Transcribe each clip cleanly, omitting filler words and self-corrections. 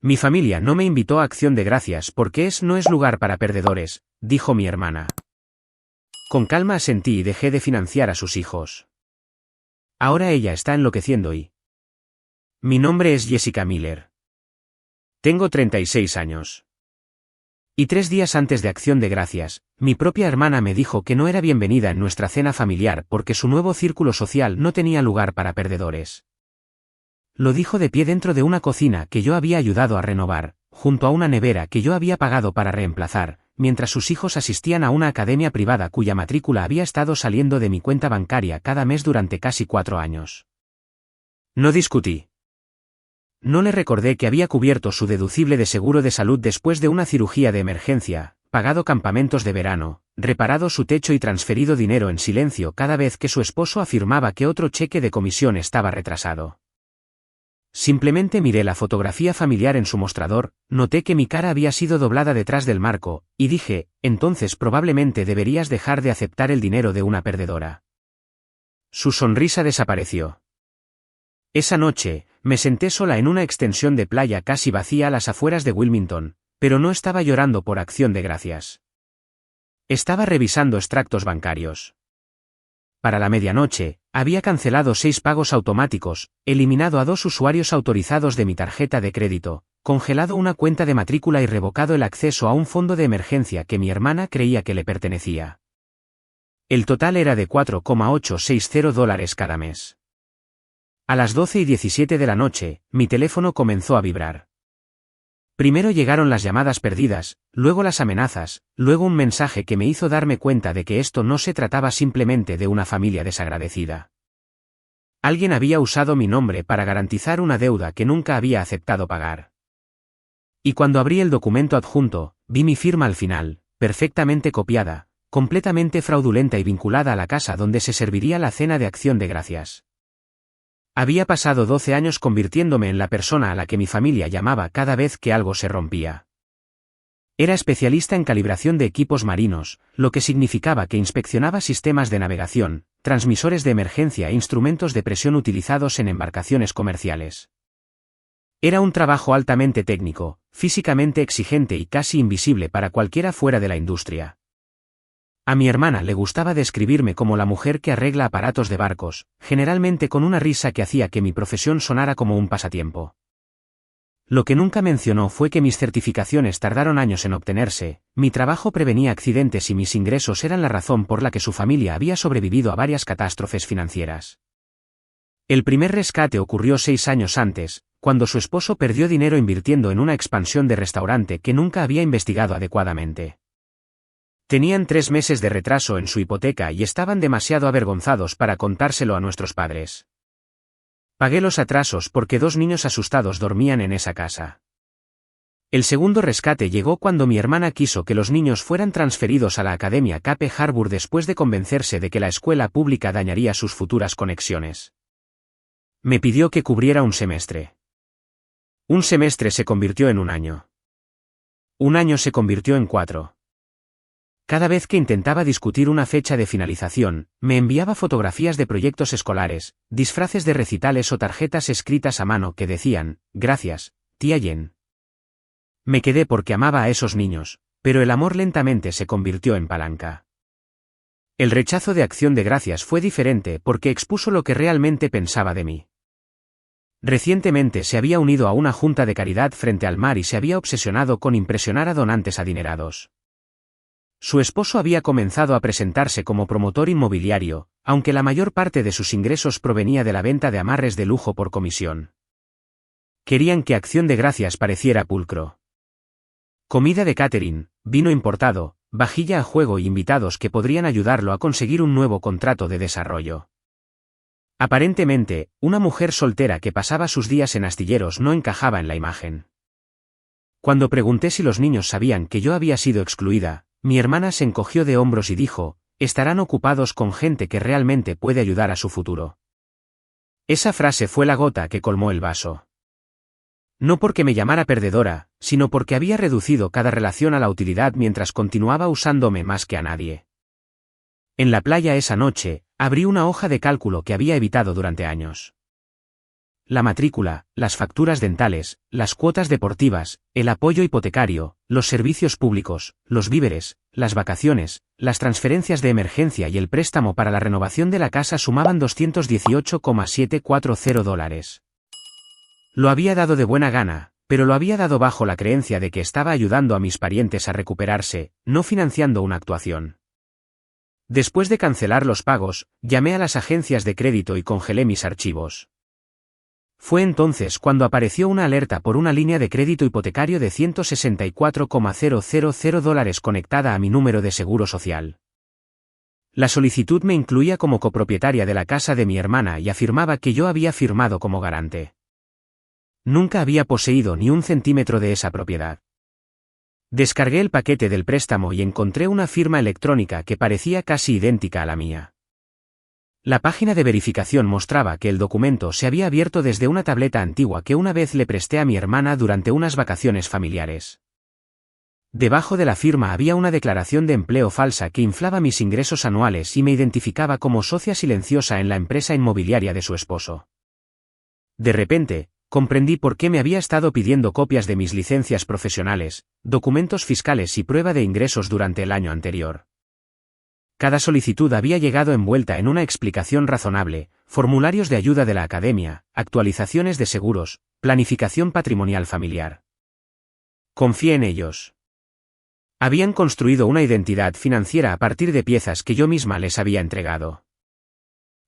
Mi familia no me invitó a Acción de Gracias porque no es lugar para perdedores, dijo mi hermana. Con calma asentí y dejé de financiar a sus hijos. Ahora ella está enloqueciendo y... Mi nombre es Jessica Miller. Tengo 36 años. Y 3 días antes de Acción de Gracias, mi propia hermana me dijo que no era bienvenida en nuestra cena familiar porque su nuevo círculo social no tenía lugar para perdedores. Lo dijo de pie dentro de una cocina que yo había ayudado a renovar, junto a una nevera que yo había pagado para reemplazar, mientras sus hijos asistían a una academia privada cuya matrícula había estado saliendo de mi cuenta bancaria cada mes durante casi 4 años. No discutí. No le recordé que había cubierto su deducible de seguro de salud después de una cirugía de emergencia, pagado campamentos de verano, reparado su techo y transferido dinero en silencio cada vez que su esposo afirmaba que otro cheque de comisión estaba retrasado. Simplemente miré la fotografía familiar en su mostrador, noté que mi cara había sido doblada detrás del marco, y dije, entonces probablemente deberías dejar de aceptar el dinero de una perdedora. Su sonrisa desapareció. Esa noche, me senté sola en una extensión de playa casi vacía a las afueras de Wilmington, pero no estaba llorando por Acción de Gracias. Estaba revisando extractos bancarios. Para la medianoche, había cancelado 6 pagos automáticos, eliminado a 2 usuarios autorizados de mi tarjeta de crédito, congelado una cuenta de matrícula y revocado el acceso a un fondo de emergencia que mi hermana creía que le pertenecía. El total era de $4,860 cada mes. A las 12:17 de la noche, mi teléfono comenzó a vibrar. Primero llegaron las llamadas perdidas, luego las amenazas, luego un mensaje que me hizo darme cuenta de que esto no se trataba simplemente de una familia desagradecida. Alguien había usado mi nombre para garantizar una deuda que nunca había aceptado pagar. Y cuando abrí el documento adjunto, vi mi firma al final, perfectamente copiada, completamente fraudulenta y vinculada a la casa donde se serviría la cena de Acción de Gracias. Había pasado 12 años convirtiéndome en la persona a la que mi familia llamaba cada vez que algo se rompía. Era especialista en calibración de equipos marinos, lo que significaba que inspeccionaba sistemas de navegación, transmisores de emergencia e instrumentos de presión utilizados en embarcaciones comerciales. Era un trabajo altamente técnico, físicamente exigente y casi invisible para cualquiera fuera de la industria. A mi hermana le gustaba describirme como la mujer que arregla aparatos de barcos, generalmente con una risa que hacía que mi profesión sonara como un pasatiempo. Lo que nunca mencionó fue que mis certificaciones tardaron años en obtenerse, mi trabajo prevenía accidentes y mis ingresos eran la razón por la que su familia había sobrevivido a varias catástrofes financieras. El primer rescate ocurrió 6 años antes, cuando su esposo perdió dinero invirtiendo en una expansión de restaurante que nunca había investigado adecuadamente. Tenían 3 meses de retraso en su hipoteca y estaban demasiado avergonzados para contárselo a nuestros padres. Pagué los atrasos porque 2 niños asustados dormían en esa casa. El segundo rescate llegó cuando mi hermana quiso que los niños fueran transferidos a la Academia Cape Harbour después de convencerse de que la escuela pública dañaría sus futuras conexiones. Me pidió que cubriera un semestre. Un semestre se convirtió en un año. Un año se convirtió en 4. Cada vez que intentaba discutir una fecha de finalización, me enviaba fotografías de proyectos escolares, disfraces de recitales o tarjetas escritas a mano que decían, «Gracias, tía Jen». Me quedé porque amaba a esos niños, pero el amor lentamente se convirtió en palanca. El rechazo de Acción de Gracias fue diferente porque expuso lo que realmente pensaba de mí. Recientemente se había unido a una junta de caridad frente al mar y se había obsesionado con impresionar a donantes adinerados. Su esposo había comenzado a presentarse como promotor inmobiliario, aunque la mayor parte de sus ingresos provenía de la venta de amarres de lujo por comisión. Querían que Acción de Gracias pareciera pulcro. Comida de catering, vino importado, vajilla a juego y invitados que podrían ayudarlo a conseguir un nuevo contrato de desarrollo. Aparentemente, una mujer soltera que pasaba sus días en astilleros no encajaba en la imagen. Cuando pregunté si los niños sabían que yo había sido excluida, mi hermana se encogió de hombros y dijo, estarán ocupados con gente que realmente puede ayudar a su futuro. Esa frase fue la gota que colmó el vaso. No porque me llamara perdedora, sino porque había reducido cada relación a la utilidad mientras continuaba usándome más que a nadie. En la playa esa noche, abrí una hoja de cálculo que había evitado durante años. la matrícula, las facturas dentales, las cuotas deportivas, el apoyo hipotecario, los servicios públicos, los víveres, las vacaciones, las transferencias de emergencia y el préstamo para la renovación de la casa sumaban $218,740. Lo había dado de buena gana, pero lo había dado bajo la creencia de que estaba ayudando a mis parientes a recuperarse, no financiando una actuación. Después de cancelar los pagos, llamé a las agencias de crédito y congelé mis archivos. Fue entonces cuando apareció una alerta por una línea de crédito hipotecario de $164,000 conectada a mi número de seguro social. La solicitud me incluía como copropietaria de la casa de mi hermana y afirmaba que yo había firmado como garante. Nunca había poseído ni un centímetro de esa propiedad. Descargué el paquete del préstamo y encontré una firma electrónica que parecía casi idéntica a la mía. La página de verificación mostraba que el documento se había abierto desde una tableta antigua que una vez le presté a mi hermana durante unas vacaciones familiares. Debajo de la firma había una declaración de empleo falsa que inflaba mis ingresos anuales y me identificaba como socia silenciosa en la empresa inmobiliaria de su esposo. De repente, comprendí por qué me había estado pidiendo copias de mis licencias profesionales, documentos fiscales y prueba de ingresos durante el año anterior. Cada solicitud había llegado envuelta en una explicación razonable, formularios de ayuda de la academia, actualizaciones de seguros, planificación patrimonial familiar. Confié en ellos. Habían construido una identidad financiera a partir de piezas que yo misma les había entregado.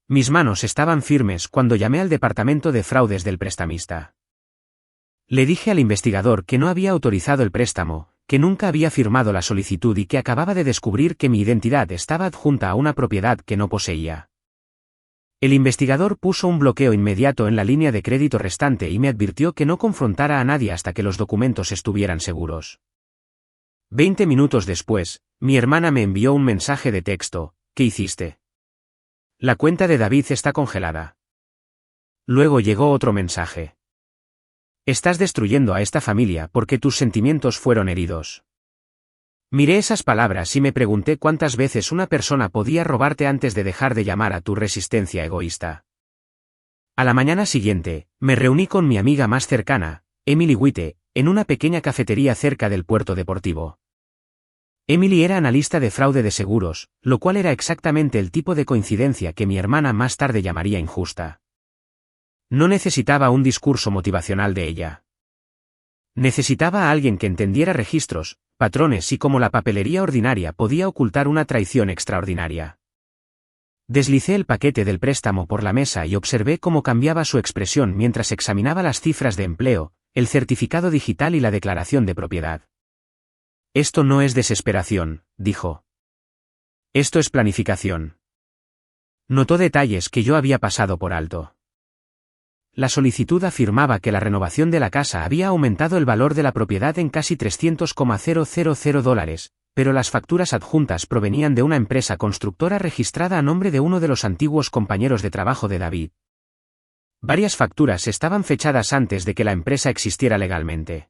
Mis manos estaban firmes cuando llamé al departamento de fraudes del prestamista. Le dije al investigador que no había autorizado el préstamo, que nunca había firmado la solicitud y que acababa de descubrir que mi identidad estaba adjunta a una propiedad que no poseía. El investigador puso un bloqueo inmediato en la línea de crédito restante y me advirtió que no confrontara a nadie hasta que los documentos estuvieran seguros. 20 minutos después, mi hermana me envió un mensaje de texto: ¿qué hiciste? La cuenta de David está congelada. Luego llegó otro mensaje. Estás destruyendo a esta familia porque tus sentimientos fueron heridos. Miré esas palabras y me pregunté cuántas veces una persona podía robarte antes de dejar de llamar a tu resistencia egoísta. A la mañana siguiente, me reuní con mi amiga más cercana, Emily Witte, en una pequeña cafetería cerca del puerto deportivo. Emily era analista de fraude de seguros, lo cual era exactamente el tipo de coincidencia que mi hermana más tarde llamaría injusta. No necesitaba un discurso motivacional de ella. Necesitaba a alguien que entendiera registros, patrones y cómo la papelería ordinaria podía ocultar una traición extraordinaria. Deslicé el paquete del préstamo por la mesa y observé cómo cambiaba su expresión mientras examinaba las cifras de empleo, el certificado digital y la declaración de propiedad. Esto no es desesperación, dijo. Esto es planificación. Notó detalles que yo había pasado por alto. La solicitud afirmaba que la renovación de la casa había aumentado el valor de la propiedad en casi $300,000, pero las facturas adjuntas provenían de una empresa constructora registrada a nombre de uno de los antiguos compañeros de trabajo de David. Varias facturas estaban fechadas antes de que la empresa existiera legalmente.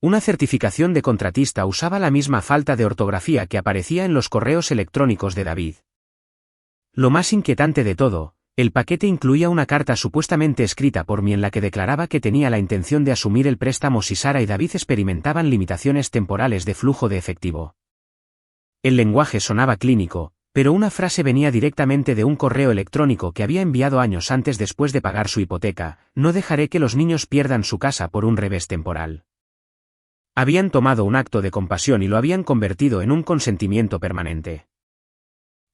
Una certificación de contratista usaba la misma falta de ortografía que aparecía en los correos electrónicos de David. Lo más inquietante de todo, el paquete incluía una carta supuestamente escrita por mí en la que declaraba que tenía la intención de asumir el préstamo si Sara y David experimentaban limitaciones temporales de flujo de efectivo. El lenguaje sonaba clínico, pero una frase venía directamente de un correo electrónico que había enviado años antes después de pagar su hipoteca: no dejaré que los niños pierdan su casa por un revés temporal. Habían tomado un acto de compasión y lo habían convertido en un consentimiento permanente.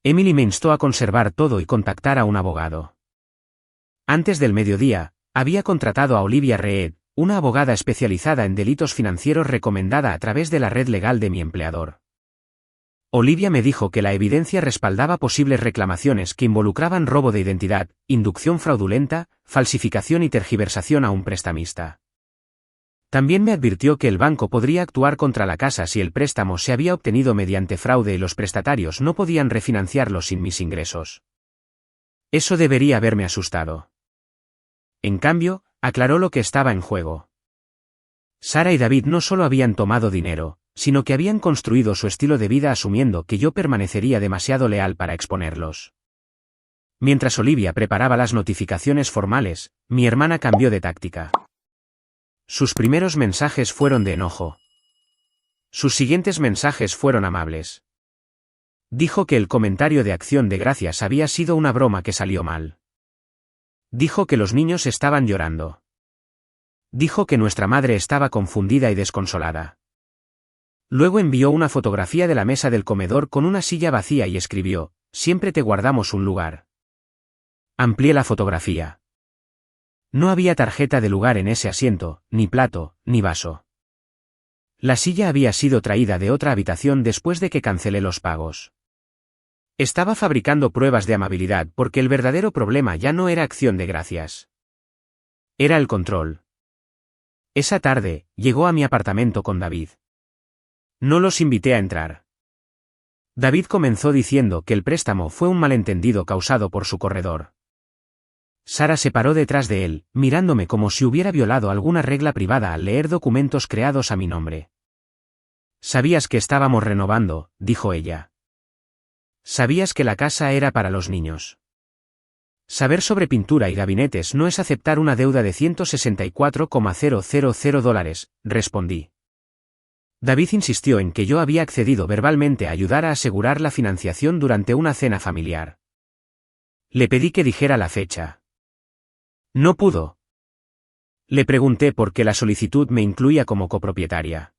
Emily me instó a conservar todo y contactar a un abogado. Antes del mediodía, había contratado a Olivia Reed, una abogada especializada en delitos financieros recomendada a través de la red legal de mi empleador. Olivia me dijo que la evidencia respaldaba posibles reclamaciones que involucraban robo de identidad, inducción fraudulenta, falsificación y tergiversación a un prestamista. También me advirtió que el banco podría actuar contra la casa si el préstamo se había obtenido mediante fraude y los prestatarios no podían refinanciarlo sin mis ingresos. Eso debería haberme asustado. En cambio, aclaró lo que estaba en juego. Sara y David no solo habían tomado dinero, sino que habían construido su estilo de vida asumiendo que yo permanecería demasiado leal para exponerlos. Mientras Olivia preparaba las notificaciones formales, mi hermana cambió de táctica. Sus primeros mensajes fueron de enojo. Sus siguientes mensajes fueron amables. Dijo que el comentario de acción de gracias había sido una broma que salió mal. Dijo que los niños estaban llorando. Dijo que nuestra madre estaba confundida y desconsolada. Luego envió una fotografía de la mesa del comedor con una silla vacía y escribió: «Siempre te guardamos un lugar». Amplié la fotografía. No había tarjeta de lugar en ese asiento, ni plato, ni vaso. La silla había sido traída de otra habitación después de que cancelé los pagos. Estaba fabricando pruebas de amabilidad porque el verdadero problema ya no era acción de gracias. Era el control. Esa tarde, llegó a mi apartamento con David. No los invité a entrar. David comenzó diciendo que el préstamo fue un malentendido causado por su corredor. Sara se paró detrás de él, mirándome como si hubiera violado alguna regla privada al leer documentos creados a mi nombre. «Sabías que estábamos renovando», dijo ella. «Sabías que la casa era para los niños». Saber sobre pintura y gabinetes no es aceptar una deuda de $164,000, respondí. David insistió en que yo había accedido verbalmente a ayudar a asegurar la financiación durante una cena familiar. Le pedí que dijera la fecha. No pudo. Le pregunté por qué la solicitud me incluía como copropietaria.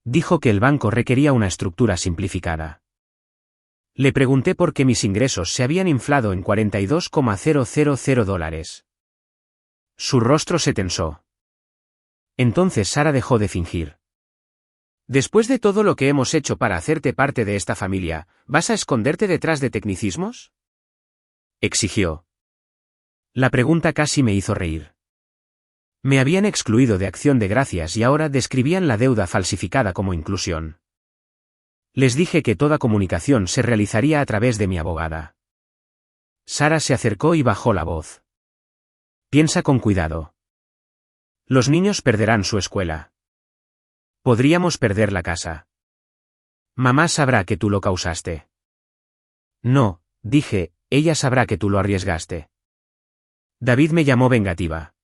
Dijo que el banco requería una estructura simplificada. Le pregunté por qué mis ingresos se habían inflado en $42,000. Su rostro se tensó. Entonces Sara dejó de fingir. «Después de todo lo que hemos hecho para hacerte parte de esta familia, ¿vas a esconderte detrás de tecnicismos?», exigió. La pregunta casi me hizo reír. Me habían excluido de acción de gracias y ahora describían la deuda falsificada como inclusión. Les dije que toda comunicación se realizaría a través de mi abogada. Sara se acercó y bajó la voz. «Piensa con cuidado. Los niños perderán su escuela. Podríamos perder la casa. Mamá sabrá que tú lo causaste». «No», dije, «ella sabrá que tú lo arriesgaste». David me llamó vengativa.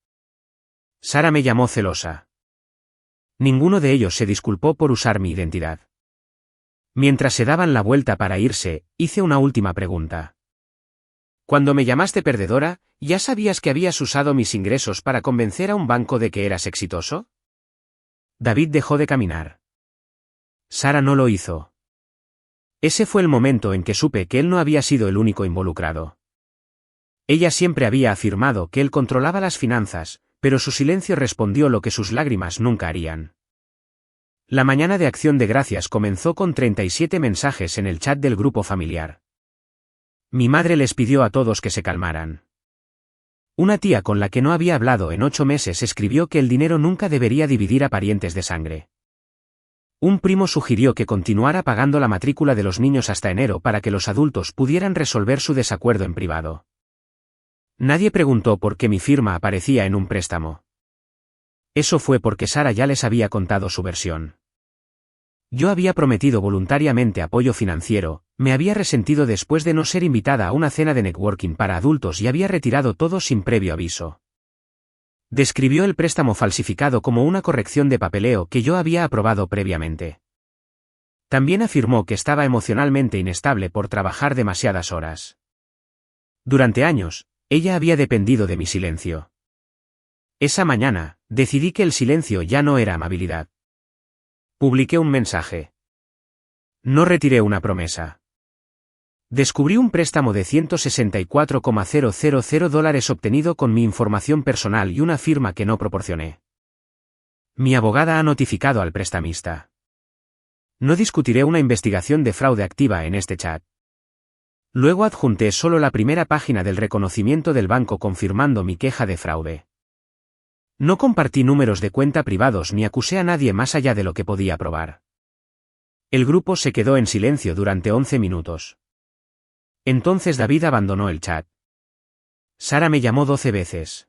Sara me llamó celosa. Ninguno de ellos se disculpó por usar mi identidad. Mientras se daban la vuelta para irse, hice una última pregunta. «Cuando me llamaste perdedora, ¿ya sabías que habías usado mis ingresos para convencer a un banco de que eras exitoso?». David dejó de caminar. Sara no lo hizo. Ese fue el momento en que supe que él no había sido el único involucrado. Ella siempre había afirmado que él controlaba las finanzas, pero su silencio respondió lo que sus lágrimas nunca harían. La mañana de acción de gracias comenzó con 37 mensajes en el chat del grupo familiar. Mi madre les pidió a todos que se calmaran. Una tía con la que no había hablado en 8 meses escribió que el dinero nunca debería dividir a parientes de sangre. Un primo sugirió que continuara pagando la matrícula de los niños hasta enero para que los adultos pudieran resolver su desacuerdo en privado. Nadie preguntó por qué mi firma aparecía en un préstamo. Eso fue porque Sara ya les había contado su versión. Yo había prometido voluntariamente apoyo financiero, me había resentido después de no ser invitada a una cena de networking para adultos y había retirado todo sin previo aviso. Describió el préstamo falsificado como una corrección de papeleo que yo había aprobado previamente. También afirmó que estaba emocionalmente inestable por trabajar demasiadas horas. Durante años, ella había dependido de mi silencio. Esa mañana, decidí que el silencio ya no era amabilidad. Publiqué un mensaje. No retiré una promesa. Descubrí un préstamo de $164,000 obtenido con mi información personal y una firma que no proporcioné. Mi abogada ha notificado al prestamista. No discutiré una investigación de fraude activa en este chat. Luego adjunté solo la primera página del reconocimiento del banco confirmando mi queja de fraude. No compartí números de cuenta privados ni acusé a nadie más allá de lo que podía probar. El grupo se quedó en silencio durante 11 minutos. Entonces David abandonó el chat. Sara me llamó 12 veces.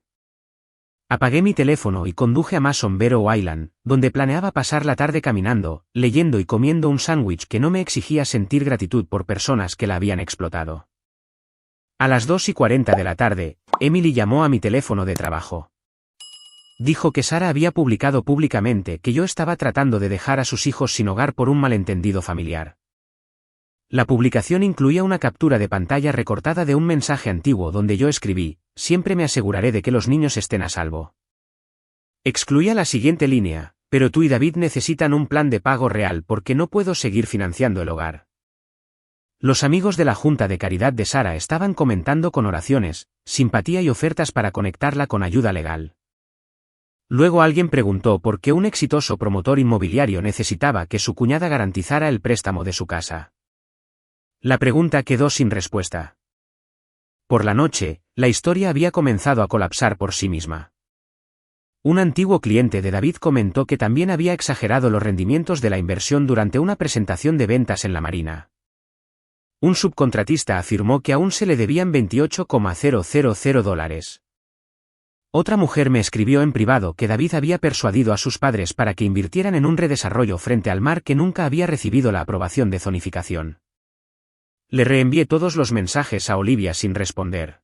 Apagué mi teléfono y conduje a Mason Barrow Island, donde planeaba pasar la tarde caminando, leyendo y comiendo un sándwich que no me exigía sentir gratitud por personas que la habían explotado. A las 2:40 de la tarde, Emily llamó a mi teléfono de trabajo. Dijo que Sara había publicado públicamente que yo estaba tratando de dejar a sus hijos sin hogar por un malentendido familiar. La publicación incluía una captura de pantalla recortada de un mensaje antiguo donde yo escribí: siempre me aseguraré de que los niños estén a salvo. Excluía la siguiente línea: pero tú y David necesitan un plan de pago real porque no puedo seguir financiando el hogar. Los amigos de la Junta de Caridad de Sara estaban comentando con oraciones, simpatía y ofertas para conectarla con ayuda legal. Luego alguien preguntó por qué un exitoso promotor inmobiliario necesitaba que su cuñada garantizara el préstamo de su casa. La pregunta quedó sin respuesta. Por la noche, la historia había comenzado a colapsar por sí misma. Un antiguo cliente de David comentó que también había exagerado los rendimientos de la inversión durante una presentación de ventas en la Marina. Un subcontratista afirmó que aún se le debían $28,000. Otra mujer me escribió en privado que David había persuadido a sus padres para que invirtieran en un redesarrollo frente al mar que nunca había recibido la aprobación de zonificación. Le reenvié todos los mensajes a Olivia sin responder.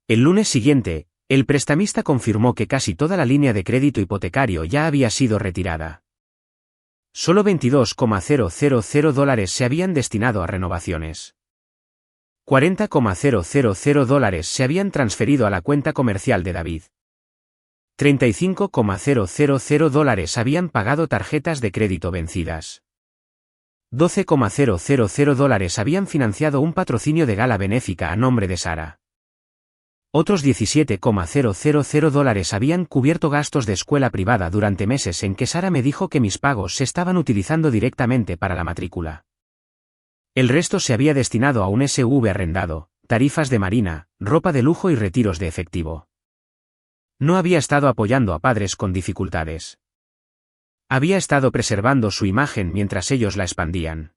El lunes siguiente, el prestamista confirmó que casi toda la línea de crédito hipotecario ya había sido retirada. Solo $22,000 se habían destinado a renovaciones. $40,000 se habían transferido a la cuenta comercial de David. $35,000 habían pagado tarjetas de crédito vencidas. $12,000 habían financiado un patrocinio de gala benéfica a nombre de Sara. Otros $17,000 habían cubierto gastos de escuela privada durante meses en que Sara me dijo que mis pagos se estaban utilizando directamente para la matrícula. El resto se había destinado a un SUV arrendado, tarifas de marina, ropa de lujo y retiros de efectivo. No había estado apoyando a padres con dificultades. Había estado preservando su imagen mientras ellos la expandían.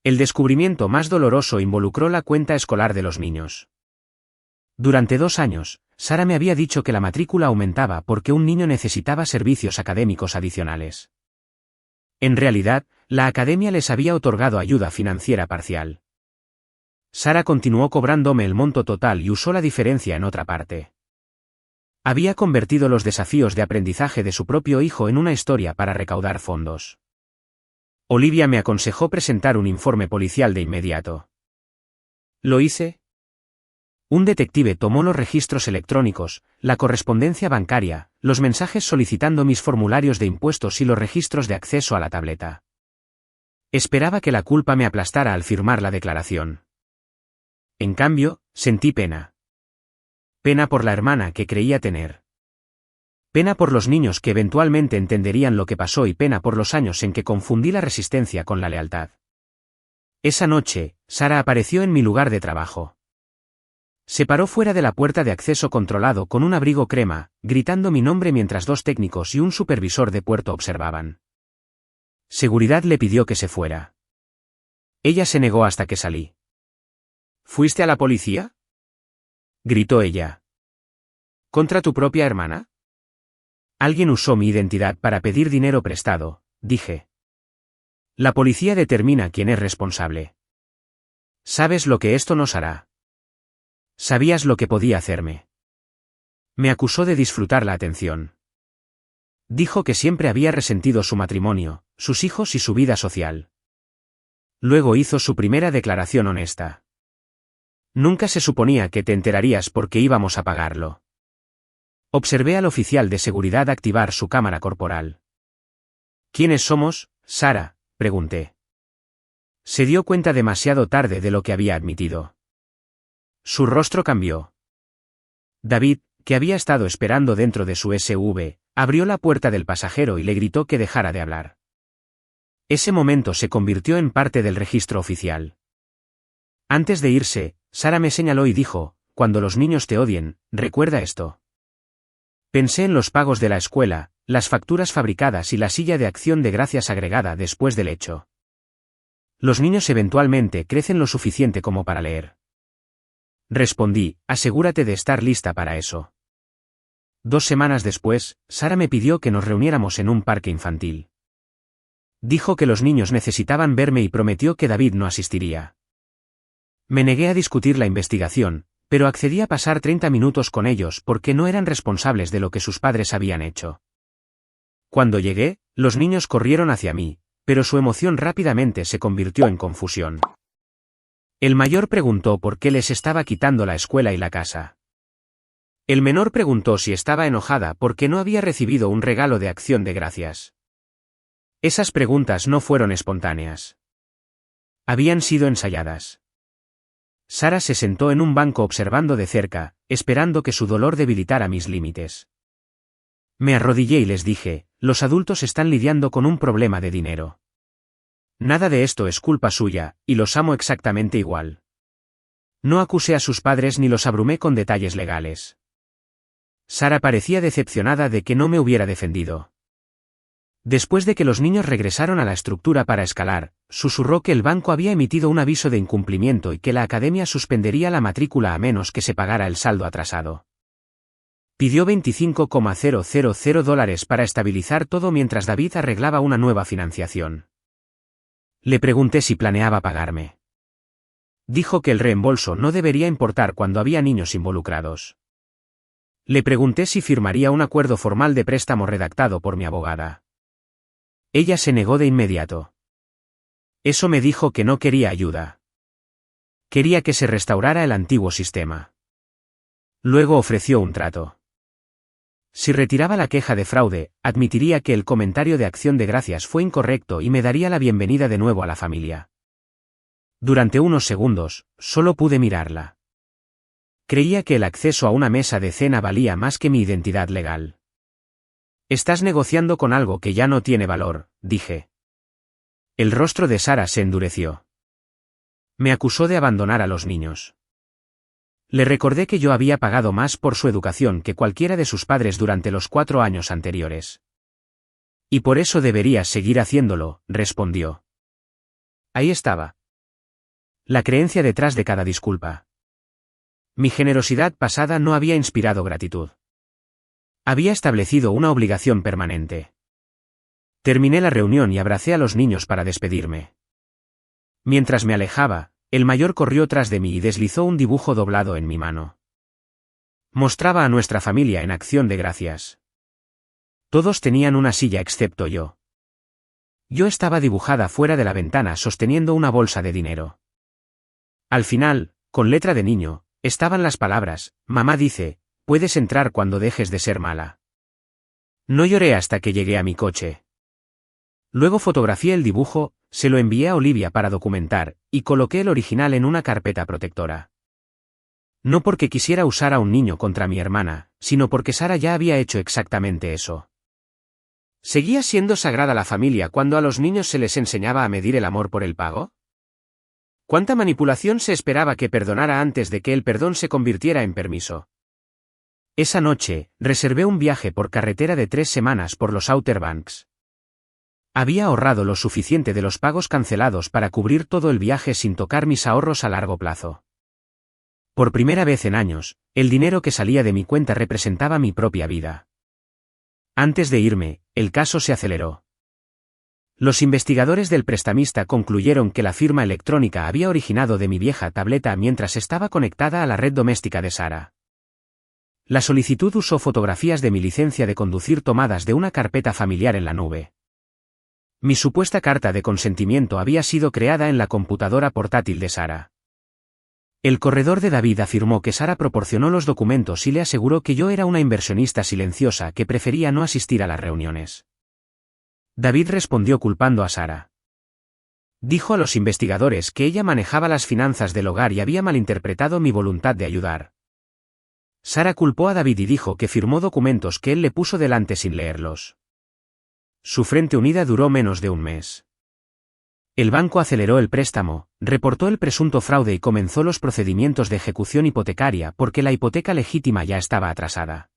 El descubrimiento más doloroso involucró la cuenta escolar de los niños. Durante 2 años, Sara me había dicho que la matrícula aumentaba porque un niño necesitaba servicios académicos adicionales. En realidad, la academia les había otorgado ayuda financiera parcial. Sara continuó cobrándome el monto total y usó la diferencia en otra parte. Había convertido los desafíos de aprendizaje de su propio hijo en una historia para recaudar fondos. Olivia me aconsejó presentar un informe policial de inmediato. ¿Lo hice? Un detective tomó los registros electrónicos, la correspondencia bancaria, los mensajes solicitando mis formularios de impuestos y los registros de acceso a la tableta. Esperaba que la culpa me aplastara al firmar la declaración. En cambio, sentí pena. Pena por la hermana que creía tener. Pena por los niños que eventualmente entenderían lo que pasó y pena por los años en que confundí la resistencia con la lealtad. Esa noche, Sara apareció en mi lugar de trabajo. Se paró fuera de la puerta de acceso controlado con un abrigo crema, gritando mi nombre mientras 2 técnicos y un supervisor de puerto observaban. Seguridad le pidió que se fuera. Ella se negó hasta que salí. ¿Fuiste a la policía?, gritó ella. ¿Contra tu propia hermana? Alguien usó mi identidad para pedir dinero prestado, dije. La policía determina quién es responsable. ¿Sabes lo que esto nos hará? ¿Sabías lo que podía hacerme? Me acusó de disfrutar la atención. Dijo que siempre había resentido su matrimonio, sus hijos y su vida social. Luego hizo su primera declaración honesta. Nunca se suponía que te enterarías porque íbamos a pagarlo. Observé al oficial de seguridad activar su cámara corporal. ¿Quiénes somos, Sara?, pregunté. Se dio cuenta demasiado tarde de lo que había admitido. Su rostro cambió. David, que había estado esperando dentro de su SUV, abrió la puerta del pasajero y le gritó que dejara de hablar. Ese momento se convirtió en parte del registro oficial. Antes de irse, Sara me señaló y dijo: cuando los niños te odien, recuerda esto. Pensé en los pagos de la escuela, las facturas fabricadas y la silla de acción de gracias agregada después del hecho. Los niños eventualmente crecen lo suficiente como para leer. Respondí: asegúrate de estar lista para eso. 2 semanas después, Sara me pidió que nos reuniéramos en un parque infantil. Dijo que los niños necesitaban verme y prometió que David no asistiría. Me negué a discutir la investigación, pero accedí a pasar 30 minutos con ellos porque no eran responsables de lo que sus padres habían hecho. Cuando llegué, los niños corrieron hacia mí, pero su emoción rápidamente se convirtió en confusión. El mayor preguntó por qué les estaba quitando la escuela y la casa. El menor preguntó si estaba enojada porque no había recibido un regalo de acción de gracias. Esas preguntas no fueron espontáneas. Habían sido ensayadas. Sara se sentó en un banco observando de cerca, esperando que su dolor debilitara mis límites. Me arrodillé y les dije, los adultos están lidiando con un problema de dinero. Nada de esto es culpa suya, y los amo exactamente igual. No acusé a sus padres ni los abrumé con detalles legales. Sara parecía decepcionada de que no me hubiera defendido. Después de que los niños regresaron a la estructura para escalar, susurró que el banco había emitido un aviso de incumplimiento y que la academia suspendería la matrícula a menos que se pagara el saldo atrasado. Pidió $25,000 para estabilizar todo mientras David arreglaba una nueva financiación. Le pregunté si planeaba pagarme. Dijo que el reembolso no debería importar cuando había niños involucrados. Le pregunté si firmaría un acuerdo formal de préstamo redactado por mi abogada. Ella se negó de inmediato. Eso me dijo que no quería ayuda. Quería que se restaurara el antiguo sistema. Luego ofreció un trato. Si retiraba la queja de fraude, admitiría que el comentario de acción de gracias fue incorrecto y me daría la bienvenida de nuevo a la familia. Durante unos segundos, solo pude mirarla. Creía que el acceso a una mesa de cena valía más que mi identidad legal. Estás negociando con algo que ya no tiene valor, dije. El rostro de Sara se endureció. Me acusó de abandonar a los niños. Le recordé que yo había pagado más por su educación que cualquiera de sus padres durante los 4 años anteriores. Y por eso deberías seguir haciéndolo, respondió. Ahí estaba. La creencia detrás de cada disculpa. Mi generosidad pasada no había inspirado gratitud. Había establecido una obligación permanente. Terminé la reunión y abracé a los niños para despedirme. Mientras me alejaba, el mayor corrió tras de mí y deslizó un dibujo doblado en mi mano. Mostraba a nuestra familia en acción de gracias. Todos tenían una silla excepto yo. Yo estaba dibujada fuera de la ventana sosteniendo una bolsa de dinero. Al final, con letra de niño, estaban las palabras, mamá dice, puedes entrar cuando dejes de ser mala. No lloré hasta que llegué a mi coche. Luego fotografié el dibujo, se lo envié a Olivia para documentar, y coloqué el original en una carpeta protectora. No porque quisiera usar a un niño contra mi hermana, sino porque Sara ya había hecho exactamente eso. ¿Seguía siendo sagrada la familia cuando a los niños se les enseñaba a medir el amor por el pago? ¿Cuánta manipulación se esperaba que perdonara antes de que el perdón se convirtiera en permiso? Esa noche, reservé un viaje por carretera de 3 semanas por los Outer Banks. Había ahorrado lo suficiente de los pagos cancelados para cubrir todo el viaje sin tocar mis ahorros a largo plazo. Por primera vez en años, el dinero que salía de mi cuenta representaba mi propia vida. Antes de irme, el caso se aceleró. Los investigadores del prestamista concluyeron que la firma electrónica había originado de mi vieja tableta mientras estaba conectada a la red doméstica de Sara. La solicitud usó fotografías de mi licencia de conducir tomadas de una carpeta familiar en la nube. Mi supuesta carta de consentimiento había sido creada en la computadora portátil de Sara. El corredor de David afirmó que Sara proporcionó los documentos y le aseguró que yo era una inversionista silenciosa que prefería no asistir a las reuniones. David respondió culpando a Sara. Dijo a los investigadores que ella manejaba las finanzas del hogar y había malinterpretado mi voluntad de ayudar. Sara culpó a David y dijo que firmó documentos que él le puso delante sin leerlos. Su frente unida duró menos de un mes. El banco aceleró el préstamo, reportó el presunto fraude y comenzó los procedimientos de ejecución hipotecaria porque la hipoteca legítima ya estaba atrasada.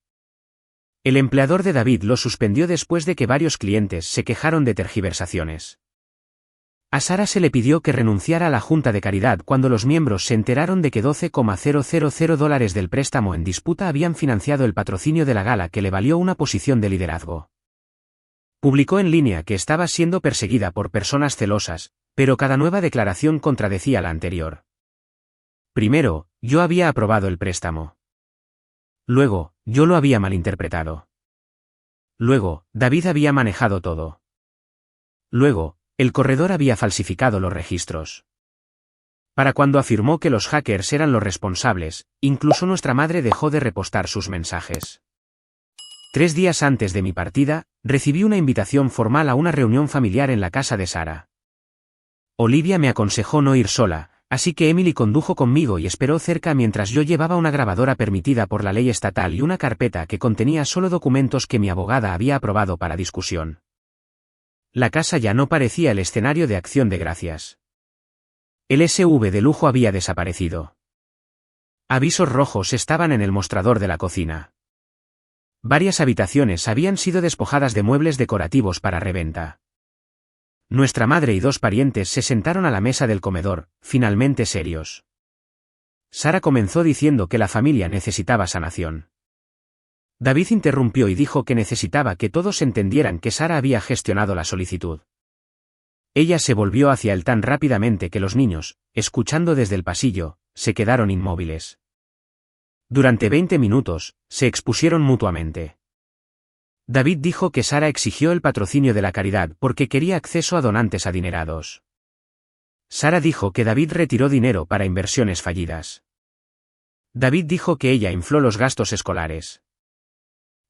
El empleador de David lo suspendió después de que varios clientes se quejaron de tergiversaciones. A Sara se le pidió que renunciara a la Junta de Caridad cuando los miembros se enteraron de que $12,000 del préstamo en disputa habían financiado el patrocinio de la gala que le valió una posición de liderazgo. Publicó en línea que estaba siendo perseguida por personas celosas, pero cada nueva declaración contradecía la anterior. Primero, yo había aprobado el préstamo. Luego, yo lo había malinterpretado. Luego, David había manejado todo. Luego, el corredor había falsificado los registros. Para cuando afirmó que los hackers eran los responsables, incluso nuestra madre dejó de repostar sus mensajes. 3 días antes de mi partida, recibí una invitación formal a una reunión familiar en la casa de Sara. Olivia me aconsejó no ir sola, así que Emily condujo conmigo y esperó cerca mientras yo llevaba una grabadora permitida por la ley estatal y una carpeta que contenía solo documentos que mi abogada había aprobado para discusión. La casa ya no parecía el escenario de Acción de Gracias. El SUV de lujo había desaparecido. Avisos rojos estaban en el mostrador de la cocina. Varias habitaciones habían sido despojadas de muebles decorativos para reventa. Nuestra madre y 2 parientes se sentaron a la mesa del comedor, finalmente serios. Sara comenzó diciendo que la familia necesitaba sanación. David interrumpió y dijo que necesitaba que todos entendieran que Sara había gestionado la solicitud. Ella se volvió hacia él tan rápidamente que los niños, escuchando desde el pasillo, se quedaron inmóviles. Durante 20 minutos, se expusieron mutuamente. David dijo que Sara exigió el patrocinio de la caridad porque quería acceso a donantes adinerados. Sara dijo que David retiró dinero para inversiones fallidas. David dijo que ella infló los gastos escolares.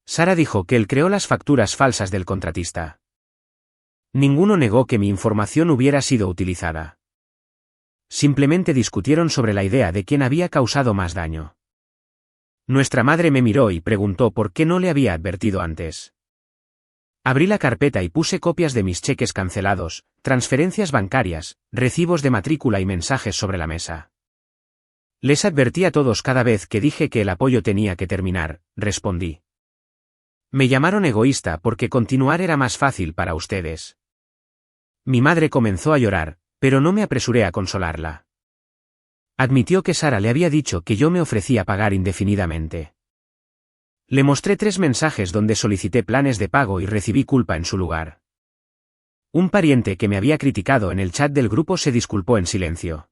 Sara dijo que él creó las facturas falsas del contratista. Ninguno negó que mi información hubiera sido utilizada. Simplemente discutieron sobre la idea de quién había causado más daño. Nuestra madre me miró y preguntó por qué no le había advertido antes. Abrí la carpeta y puse copias de mis cheques cancelados, transferencias bancarias, recibos de matrícula y mensajes sobre la mesa. Les advertí a todos cada vez que dije que el apoyo tenía que terminar, respondí. Me llamaron egoísta porque continuar era más fácil para ustedes. Mi madre comenzó a llorar, pero no me apresuré a consolarla. Admitió que Sara le había dicho que yo me ofrecía pagar indefinidamente. Le mostré 3 mensajes donde solicité planes de pago y recibí culpa en su lugar. Un pariente que me había criticado en el chat del grupo se disculpó en silencio.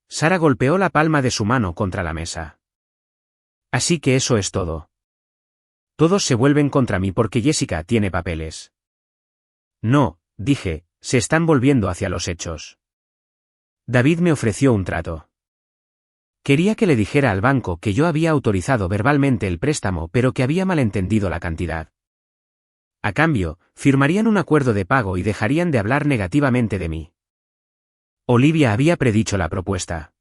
Sara golpeó la palma de su mano contra la mesa. Así que eso es todo. Todos se vuelven contra mí porque Jessica tiene papeles. No, dije, se están volviendo hacia los hechos. David me ofreció un trato. Quería que le dijera al banco que yo había autorizado verbalmente el préstamo pero que había malentendido la cantidad. A cambio, firmarían un acuerdo de pago y dejarían de hablar negativamente de mí. Olivia había predicho la propuesta.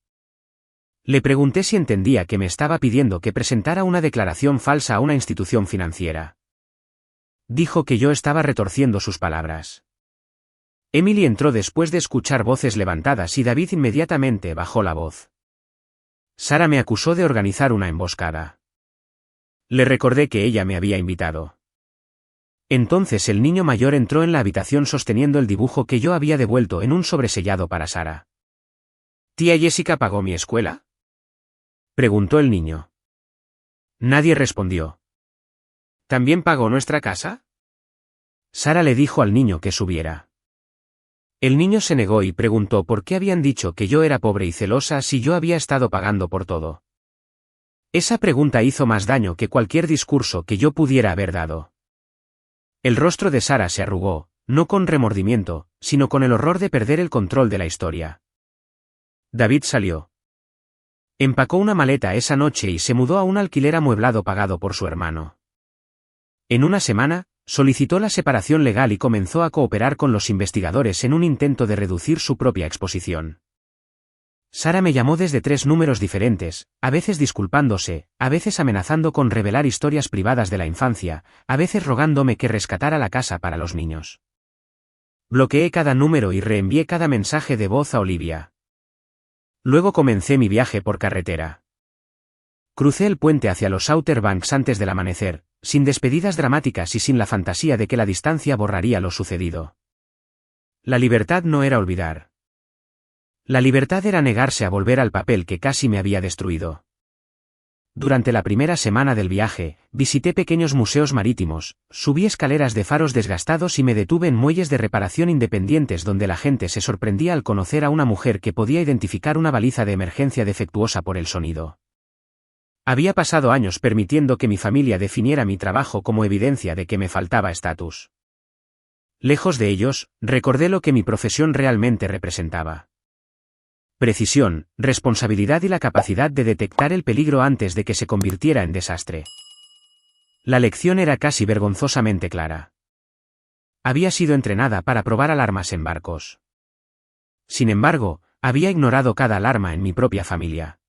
Le pregunté si entendía que me estaba pidiendo que presentara una declaración falsa a una institución financiera. Dijo que yo estaba retorciendo sus palabras. Emily entró después de escuchar voces levantadas y David inmediatamente bajó la voz. Sara me acusó de organizar una emboscada. Le recordé que ella me había invitado. Entonces el niño mayor entró en la habitación sosteniendo el dibujo que yo había devuelto en un sobresellado para Sara. ¿Tía Jessica pagó mi escuela?, preguntó el niño. Nadie respondió. ¿También pagó nuestra casa?, Sara le dijo al niño que subiera. El niño se negó y preguntó por qué habían dicho que yo era pobre y celosa si yo había estado pagando por todo. Esa pregunta hizo más daño que cualquier discurso que yo pudiera haber dado. El rostro de Sara se arrugó, no con remordimiento, sino con el horror de perder el control de la historia. David salió. Empacó una maleta esa noche y se mudó a un alquiler amueblado pagado por su hermano. En una semana, solicitó la separación legal y comenzó a cooperar con los investigadores en un intento de reducir su propia exposición. Sara me llamó desde 3 números diferentes, a veces disculpándose, a veces amenazando con revelar historias privadas de la infancia, a veces rogándome que rescatara la casa para los niños. Bloqueé cada número y reenvié cada mensaje de voz a Olivia. Luego comencé mi viaje por carretera. Crucé el puente hacia los Outer Banks antes del amanecer, sin despedidas dramáticas y sin la fantasía de que la distancia borraría lo sucedido. La libertad no era olvidar. La libertad era negarse a volver al papel que casi me había destruido. Durante la primera semana del viaje, visité pequeños museos marítimos, subí escaleras de faros desgastados y me detuve en muelles de reparación independientes donde la gente se sorprendía al conocer a una mujer que podía identificar una baliza de emergencia defectuosa por el sonido. Había pasado años permitiendo que mi familia definiera mi trabajo como evidencia de que me faltaba estatus. Lejos de ellos, recordé lo que mi profesión realmente representaba. Precisión, responsabilidad y la capacidad de detectar el peligro antes de que se convirtiera en desastre. La lección era casi vergonzosamente clara. Había sido entrenada para probar alarmas en barcos. Sin embargo, había ignorado cada alarma en mi propia familia.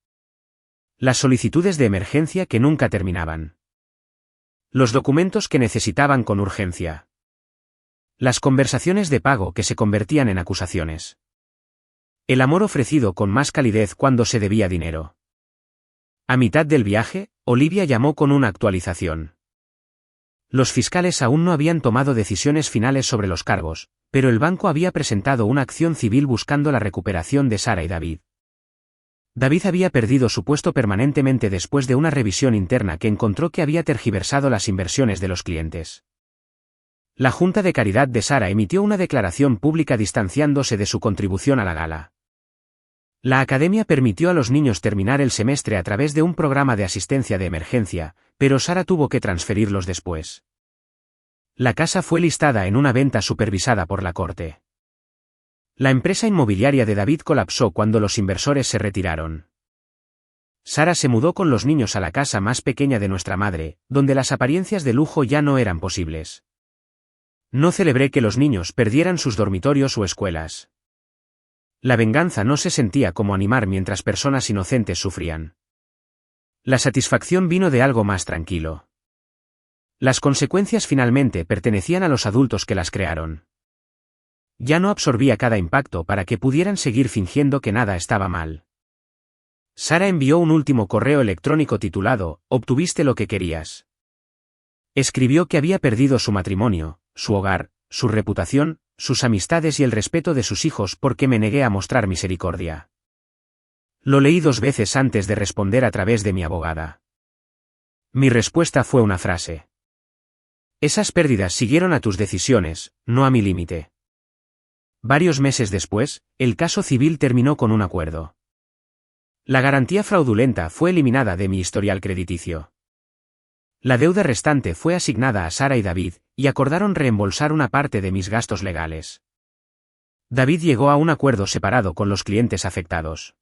Las solicitudes de emergencia que nunca terminaban. Los documentos que necesitaban con urgencia. Las conversaciones de pago que se convertían en acusaciones. El amor ofrecido con más calidez cuando se debía dinero. A mitad del viaje, Olivia llamó con una actualización. Los fiscales aún no habían tomado decisiones finales sobre los cargos, pero el banco había presentado una acción civil buscando la recuperación de Sara y David. David había perdido su puesto permanentemente después de una revisión interna que encontró que había tergiversado las inversiones de los clientes. La Junta de Caridad de Sara emitió una declaración pública distanciándose de su contribución a la gala. La academia permitió a los niños terminar el semestre a través de un programa de asistencia de emergencia, pero Sara tuvo que transferirlos después. La casa fue listada en una venta supervisada por la corte. La empresa inmobiliaria de David colapsó cuando los inversores se retiraron. Sara se mudó con los niños a la casa más pequeña de nuestra madre, donde las apariencias de lujo ya no eran posibles. No celebré que los niños perdieran sus dormitorios o escuelas. La venganza no se sentía como animar mientras personas inocentes sufrían. La satisfacción vino de algo más tranquilo. Las consecuencias finalmente pertenecían a los adultos que las crearon. Ya no absorbía cada impacto para que pudieran seguir fingiendo que nada estaba mal. Sara envió un último correo electrónico titulado, «Obtuviste lo que querías». Escribió que había perdido su matrimonio, su hogar, su reputación, sus amistades y el respeto de sus hijos porque me negué a mostrar misericordia. Lo leí 2 veces antes de responder a través de mi abogada. Mi respuesta fue una frase. Esas pérdidas siguieron a tus decisiones, no a mi límite. Varios meses después, el caso civil terminó con un acuerdo. La garantía fraudulenta fue eliminada de mi historial crediticio. La deuda restante fue asignada a Sara y David, y acordaron reembolsar una parte de mis gastos legales. David llegó a un acuerdo separado con los clientes afectados.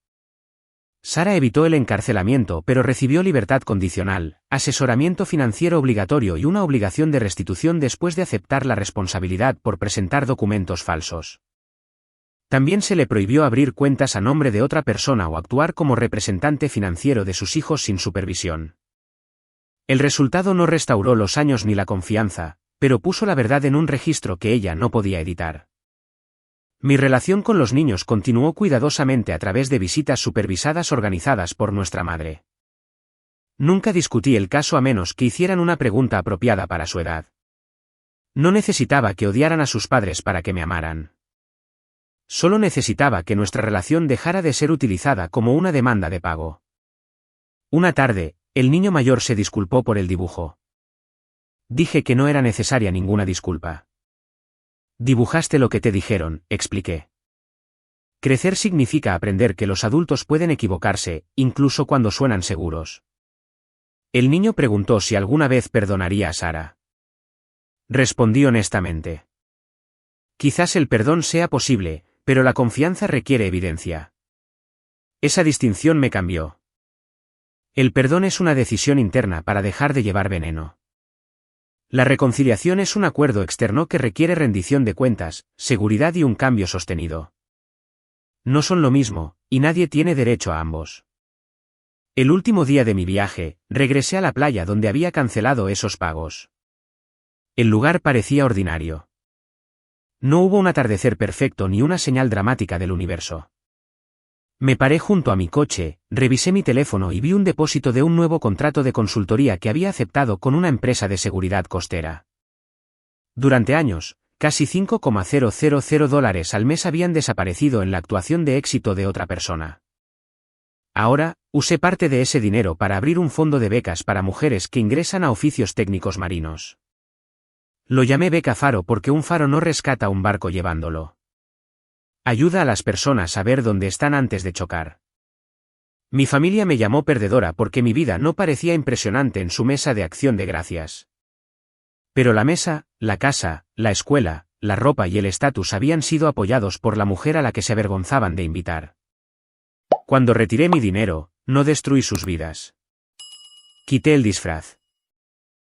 Sara evitó el encarcelamiento pero recibió libertad condicional, asesoramiento financiero obligatorio y una obligación de restitución después de aceptar la responsabilidad por presentar documentos falsos. También se le prohibió abrir cuentas a nombre de otra persona o actuar como representante financiero de sus hijos sin supervisión. El resultado no restauró los años ni la confianza, pero puso la verdad en un registro que ella no podía editar. Mi relación con los niños continuó cuidadosamente a través de visitas supervisadas organizadas por nuestra madre. Nunca discutí el caso a menos que hicieran una pregunta apropiada para su edad. No necesitaba que odiaran a sus padres para que me amaran. Solo necesitaba que nuestra relación dejara de ser utilizada como una demanda de pago. Una tarde, el niño mayor se disculpó por el dibujo. Dije que no era necesaria ninguna disculpa. Dibujaste lo que te dijeron, expliqué. Crecer significa aprender que los adultos pueden equivocarse, incluso cuando suenan seguros. El niño preguntó si alguna vez perdonaría a Sara. Respondí honestamente. Quizás el perdón sea posible, pero la confianza requiere evidencia. Esa distinción me cambió. El perdón es una decisión interna para dejar de llevar veneno. La reconciliación es un acuerdo externo que requiere rendición de cuentas, seguridad y un cambio sostenido. No son lo mismo, y nadie tiene derecho a ambos. El último día de mi viaje, regresé a la playa donde había cancelado esos pagos. El lugar parecía ordinario. No hubo un atardecer perfecto ni una señal dramática del universo. Me paré junto a mi coche, revisé mi teléfono y vi un depósito de un nuevo contrato de consultoría que había aceptado con una empresa de seguridad costera. Durante años, casi $5,000 al mes habían desaparecido en la actuación de éxito de otra persona. Ahora, usé parte de ese dinero para abrir un fondo de becas para mujeres que ingresan a oficios técnicos marinos. Lo llamé Beca Faro porque un faro no rescata un barco llevándolo. Ayuda a las personas a ver dónde están antes de chocar. Mi familia me llamó perdedora porque mi vida no parecía impresionante en su mesa de acción de gracias. Pero la mesa, la casa, la escuela, la ropa y el estatus habían sido apoyados por la mujer a la que se avergonzaban de invitar. Cuando retiré mi dinero, no destruí sus vidas. Quité el disfraz.